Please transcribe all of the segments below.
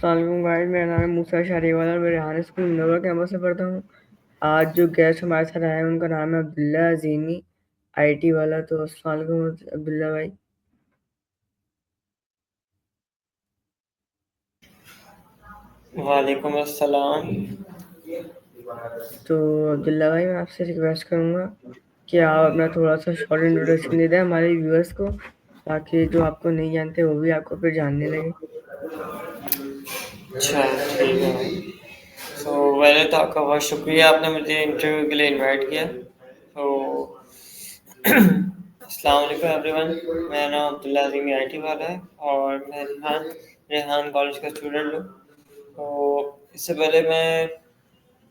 अस्सलाम गाइस, मेरा नाम है मूसा शारीवाला और मैं रेहान स्कूल नवर कैंपस से पढ़ता हूँ। आज जो गेस्ट हमारे साथ आए हैं उनका नाम है अब्दुल्ला अजीमी, आईटी वाला। तो अस्सलाम वालेकुम अब्दुल्ला भाई। वालेकुम अस्सलाम। तो अब्दुल्ला भाई, मैं आपसे रिक्वेस्ट करूँगा कि आप अपना थोड़ा सा शॉर्ट इंट्रोडक्शन दे दें हमारे व्यूअर्स को, ताकि जो आपको नहीं जानते वो भी आपको फिर जानने लगे। अच्छा, ठीक है भाई। पहले तो आपका बहुत शुक्रिया, आपने मुझे इंटरव्यू के लिए इनवाइट किया। तो अस्सलाम वालेकुम एवरीवन। मेरा नाम अब्दुल्ला अज़ीम आईटी वाला है और मैं रेहान रेहान कॉलेज का स्टूडेंट हूँ। तो इससे पहले मैं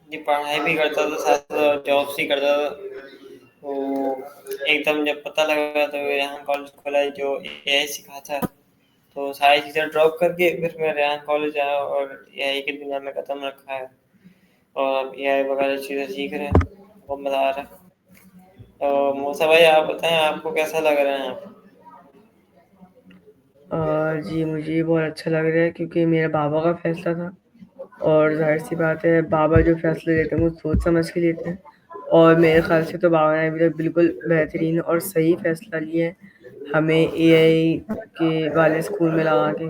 ये पढ़ाई भी करता था, साथ साथ जॉब्स भी करता था। तो एकदम जब पता लगा तो रेहान कॉलेज खोला है जो एआई सिखाता है, तो सारी चीज़ें ड्रॉप करके फिर मैं रेहान कॉलेज आया और एआई की दुनिया में कदम रखा है और अब एआई वगैरह चीज़ें सीख रहे हैं। बहुत मज़ा आ रहा है। तो मूसा भाई, आप बताएं आपको कैसा लग रहा है यहाँ पे? जी, मुझे ये बहुत अच्छा लग रहा है क्योंकि मेरे बाबा का फैसला था। और ज़ाहिर-सी बात है, बाबा जो फ़ैसले लेते हैं वो सोच समझ के लेते हैं। और मेरे ख़्याल से तो बाबा ने अभी तक बिल्कुल बेहतरीन और सही फ़ैसला लिया है, हमें एआई के वाले स्कूल में लगा के।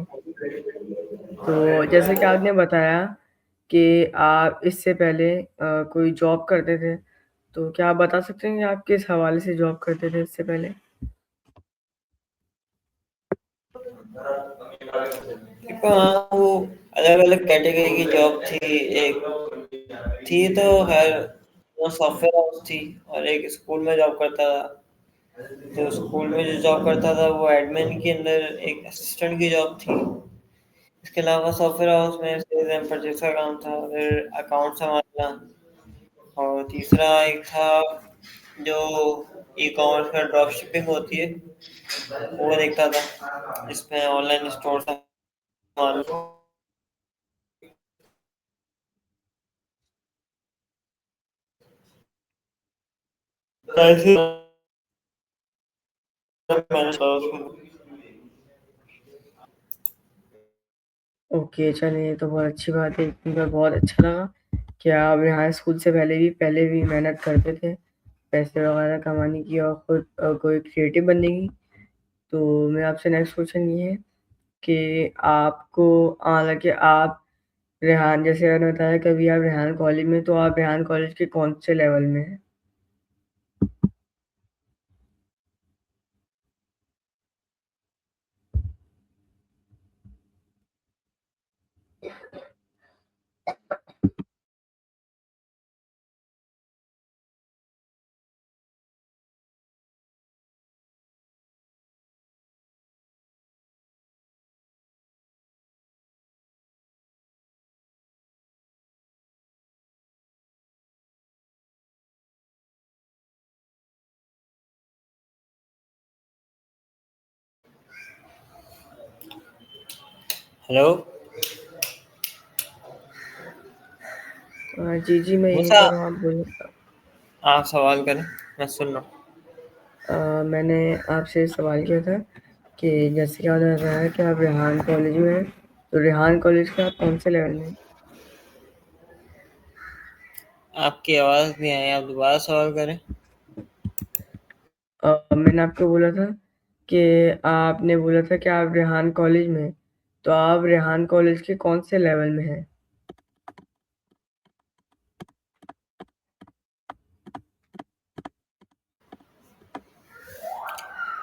तो जैसे कि आपने बताया कि आप इससे पहले कोई जॉब करते थे, तो क्या आप बता सकते हैं कि आप किस हवाले से जॉब करते थे इससे पहले? देखो, हाँ, वो अलग अलग कैटेगरी की जॉब थी। एक थी तो खैर वो सॉफ्टवेयर हाउस थी, और एक स्कूल में जॉब करता था। तो स्कूल में जो जॉब करता था वो एडमिन के अंदर एक असिस्टेंट की जॉब थी। इसके अलावा सॉफ्टवेयर हाउस में सेल्स एंड परचेज का काम था, फिर अकाउंट संभालना। और तीसरा एक था जो ई कॉमर्स का ड्रॉप शिपिंग होती है, वो देखता था, जिसमें ऑनलाइन स्टोर संभालना। ऐसे मैंने था उसमें। ओके, चलिए ये तो बहुत अच्छी बात है। मुझे बहुत अच्छा लगा कि आप यहाँ स्कूल से पहले भी मेहनत करते थे, पैसे वगैरह कमाने की और खुद कोई क्रिएटिव बनने की। तो मेरा आपसे नेक्स्ट क्वेश्चन ये है कि आपको हालाँकि आप रेहान, जैसे मैंने बताया कि अभी आप रेहान कॉलेज में, तो आप रेहान कॉलेज के कौन से लेवल में हैं? हेलो जी, मैं यहीं मूसा, पर हूँ, आप बोलिए। आप सवाल करें, मैं सुन रहा हूँ। मैंने आपसे सवाल किया था कि जैसे कि आपने बताया कि आप रेहान कॉलेज में हैं, तो रेहान कॉलेज के आप कौन से लेवल में हैं? आपकी आवाज़ नहीं आई, आप दोबारा सवाल करें। मैंने आपको बोला था कि आपने बोला था कि आप रेहान कॉलेज में हैं, तो आप रेहान कॉलेज के कौन से लेवल में हैं?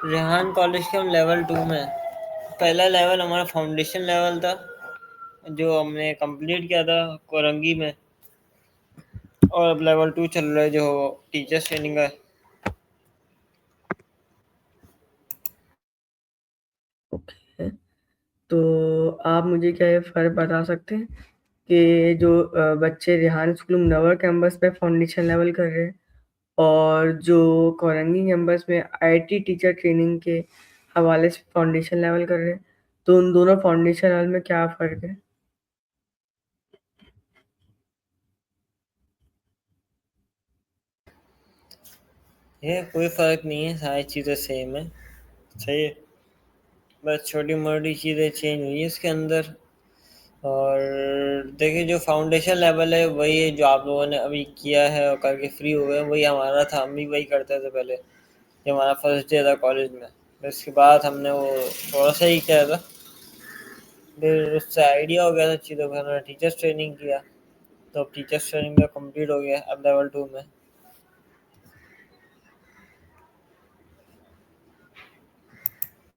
रेहान कॉलेज के हम लेवल 2 में हैं। पहला लेवल हमारा फाउंडेशन लेवल था, जो हमने कंप्लीट किया था कोरंगी में। और अब लेवल 2 चल रहा है, जो टीचर्स ट्रेनिंग का है। ओके, तो आप मुझे क्या ये फ़र्क बता सकते हैं कि जो बच्चे रेहान स्कूल मुनव्वर कैंपस पे फाउंडेशन लेवल कर रहे हैं और जो कोरंगी कैंपस में आईटी टीचर ट्रेनिंग के हवाले से फाउंडेशन लेवल कर रहे हैं, तो उन दोनों फाउंडेशन लेवल में क्या फ़र्क है? ये कोई फ़र्क नहीं है, सारी चीज़ें सेम है। सही है, बस छोटी मोटी चीज़ें चेंज हुई है इसके अंदर। और देखिए जो फाउंडेशन लेवल है वही है जो आप लोगों ने अभी किया है और करके फ्री हुए हैं, वही हमारा था। हम भी वही करते थे पहले, जब हमारा फर्स्ट डे था कॉलेज में। फिर उसके बाद हमने वो थोड़ा सा ही किया था, फिर उससे आइडिया हो गया था चीज़ों का, हमने टीचर्स ट्रेनिंग किया। तो अब टीचर्स ट्रेनिंग में कंप्लीट हो गया, अब लेवल 2 में।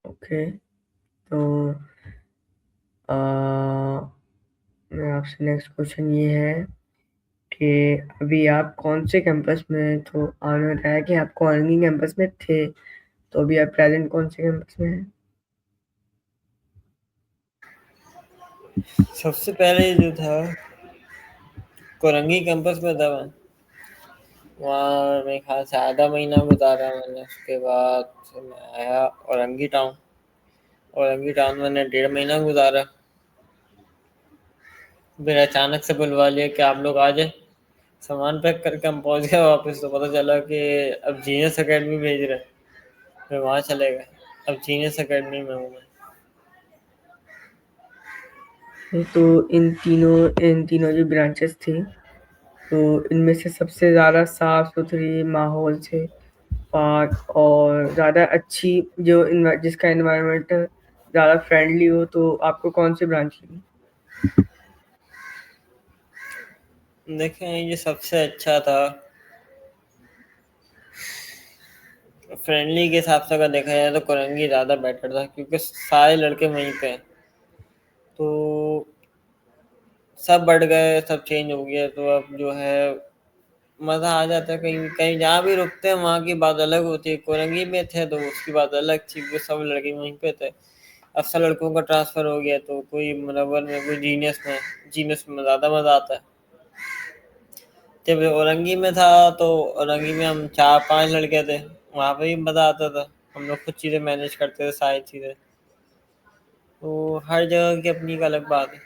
ओके, तो अ, मैं आपसे नेक्स्ट क्वेश्चन ये है कि अभी आप कौन से कैंपस में हैं? तो आपने बताया कि आप कॉलोनी कैंपस में थे, तो अभी आप प्रेजेंट कौन से कैंपस में हैं? सबसे पहले जो था कोरंगी कैंपस में था मैं। वहाँ मेरे ख्याल से आधा महीना गुजारा मैंने। उसके बाद फिर मैं आया औरंगी टाउन। औरंगी टाउन मैंने 1.5 महीना गुजारा। फिर अचानक से बुलवा लिया कि आप लोग आ जाए। सामान पैक करके हम पहुंच गए वापस, तो पता चला कि अब जीनियस एकेडमी भेज रहे हैं। फिर वहाँ चले गए। अब जीनियस एकेडमी में हूँ मैं। तो इन तीनों जो ब्रांचेस थी, तो इनमें से सबसे ज़्यादा साफ सुथरी माहौल से पार्क और ज़्यादा अच्छी जिसका एनवायरनमेंट ज़्यादा फ्रेंडली हो, तो आपको कौन सी ब्रांच लगी? देखें ये सबसे अच्छा था फ्रेंडली के हिसाब से। अगर देखा जाए तो कोरंगी ज़्यादा बेटर था, क्योंकि सारे लड़के वहीं पे हैं। तो सब बढ़ गए, सब चेंज हो गया, तो अब जो है मज़ा आ जाता है। कहीं कहीं जहाँ भी रुकते हैं वहाँ की बात अलग होती है। कोरंगी में थे तो उसकी बात अलग थी, क्योंकि सब लड़के वहीं पे थे। अब सब लड़कों का ट्रांसफ़र हो गया, तो कोई मुनव्वर में, कोई जीनियस में। जीनियस में ज़्यादा मज़ा आता है। जब औरंगी में था तो औरंगी में हम 4-5 लड़के थे, वहाँ पे भी मज़ा आता था। हम लोग खुद चीज़ें मैनेज करते थे, सारी चीज़ें। तो हर जगह की अपनी एक अलग बात है।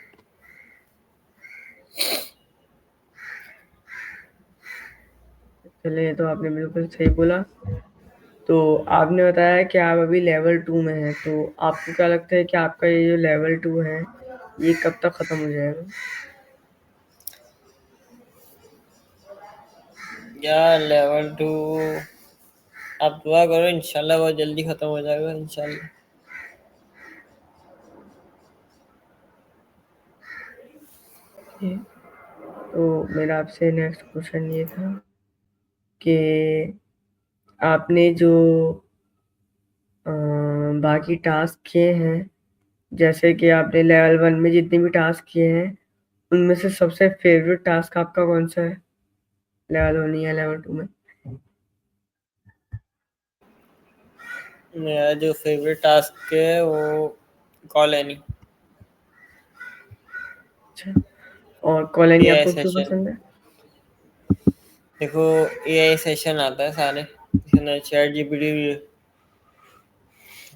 चलिए, तो आपने बिल्कुल सही बोला। तो आपने बताया कि आप अभी लेवल 2 में हैं, तो आपको क्या लगता है कि आपका ये जो लेवल 2 है, ये कब तक ख़त्म हो जाएगा? यार लेवल 2 आप दुआ करो, इंशाल्लाह बहुत जल्दी ख़त्म हो जाएगा, इंशाल्लाह। ओके, तो मेरा आपसे नेक्स्ट क्वेश्चन ये था कि आपने जो अ, बाकी टास्क किए हैं, जैसे कि आपने लेवल 1 में जितने भी टास्क किए हैं, उनमें से सबसे फ़ेवरेट टास्क आपका कौन-सा है? लेवल 1 या लेवल 2 में? मेरा जो फेवरेट टास्क है वो कॉलोनी, अच्छा, और कॉलोनी एआई आपको क्यों सेशन। पसंद है? देखो एआई सेशन आता है सारे, इसमें चैट जीपीटी भी है,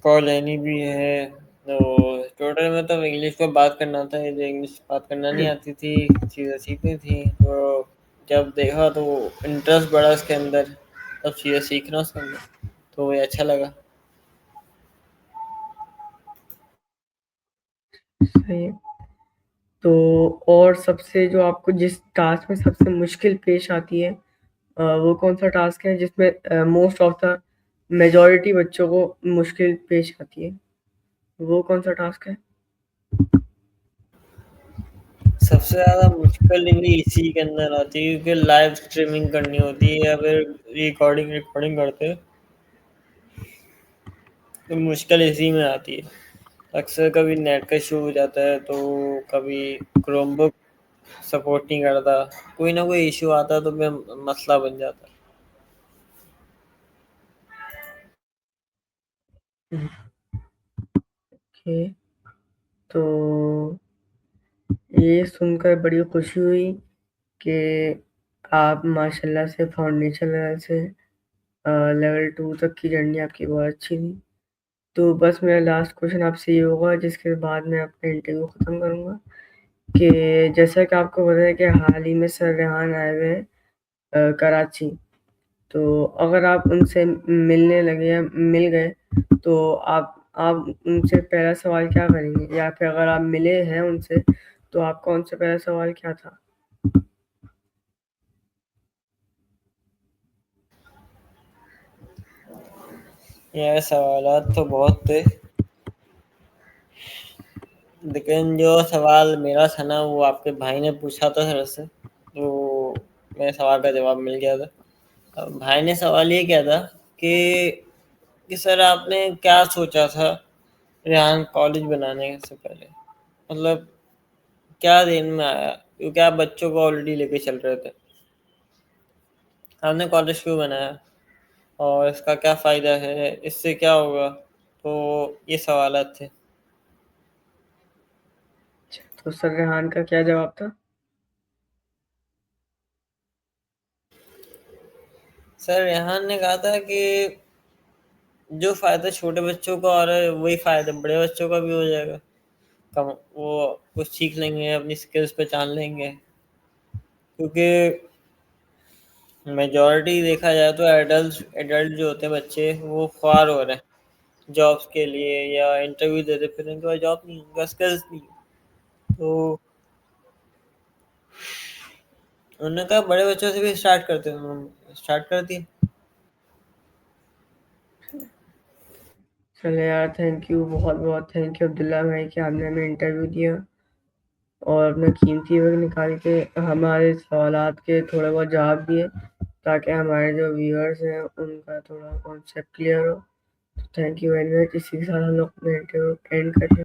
कॉलोनी भी है। तो टोटल में तो इंग्लिश में बात करना था, ये इंग्लिश बात करना नहीं आती थी, चीज़ें सीखनी थी। तो जब देखा तो इंटरेस्ट बढ़ा उसके अंदर, तब चीज़ें सीखना उसके अंदर, तो वो अच्छा लगा। सही है। तो और सबसे जो आपको जिस टास्क में सबसे मुश्किल पेश आती है, वो कौन-सा टास्क है जिसमें मोस्ट ऑफ द मेजॉरिटी बच्चों को मुश्किल पेश आती है? वो कौन-सा टास्क है? सबसे ज़्यादा मुश्किल भी इसी के अंदर आती है, क्योंकि लाइव स्ट्रीमिंग करनी होती है या फिर रिकॉर्डिंग रिकॉर्डिंग करते हैं, तो मुश्किल इसी में आती है। अक्सर कभी नेट का इशू हो जाता है, तो कभी क्रोमबुक सपोर्ट नहीं करता, कोई ना कोई इशू आता है, तो फिर मसला बन जाता है। हुँ, ओके, तो ये सुनकर बड़ी खुशी हुई कि आप माशाल्लाह से फाउंडेशन लेवल से लेवल 2 तक की जर्नी आपकी बहुत अच्छी थी। तो बस मेरा लास्ट क्वेश्चन आपसे ये होगा, जिसके बाद मैं अपना इंटरव्यू ख़त्म करूँगा, कि जैसा कि आपको पता है कि हाल ही में सर रेहान आए हुए हैं कराची। तो अगर आप उनसे मिलने लगे या मिल गए, तो आप उनसे पहला सवाल क्या करेंगे? या फिर अगर आप मिले हैं उनसे, तो आपका उनसे पहला सवाल क्या था? यार सवालात तो बहुत थे, लेकिन जो सवाल मेरा था ना वो आपके भाई ने पूछा था सर से, तो मेरे सवाल का जवाब मिल गया था। अब भाई ने सवाल ये किया था कि सर आपने क्या सोचा था रेहान कॉलेज बनाने से पहले, मतलब क्या दिन में आया, क्योंकि आप बच्चों को ऑलरेडी लेके चल रहे थे, आपने कॉलेज क्यों बनाया और इसका क्या फ़ायदा है, इससे क्या होगा, तो ये सवालात थे। तो सर रेहान का क्या जवाब था? सर रेहान ने कहा था कि जो फ़ायदा छोटे बच्चों को हो रहा है वही फ़ायदा बड़े बच्चों का भी हो जाएगा, कम वो कुछ सीख लेंगे, अपनी स्किल्स पहचान लेंगे, क्योंकि मेजॉरिटी देखा जाए तो एडल्ट एडल्ट जो होते हैं बच्चे वो ख्वार हो रहे हैं जॉब्स के लिए, या इंटरव्यू देते फिर उनके पास जॉब नहीं, उनका स्किल्स नहीं, तो उन्होंने कहा बड़े बच्चों से भी स्टार्ट करते हैं, उन्होंने स्टार्ट कर दिया। चलो यार, थैंक यू, बहुत बहुत थैंक यू अब्दुल्ला भाई कि आपने हमें इंटरव्यू दिया और अपना कीमती वक्त निकाल के हमारे सवालात के थोड़े बहुत जवाब दिए, ताकि हमारे जो व्यूअर्स हैं उनका थोड़ा कॉन्सेप्ट क्लियर हो। Thank you very much. इसी के साथ हम लोग अपना इंटरव्यू एंड करते हैं।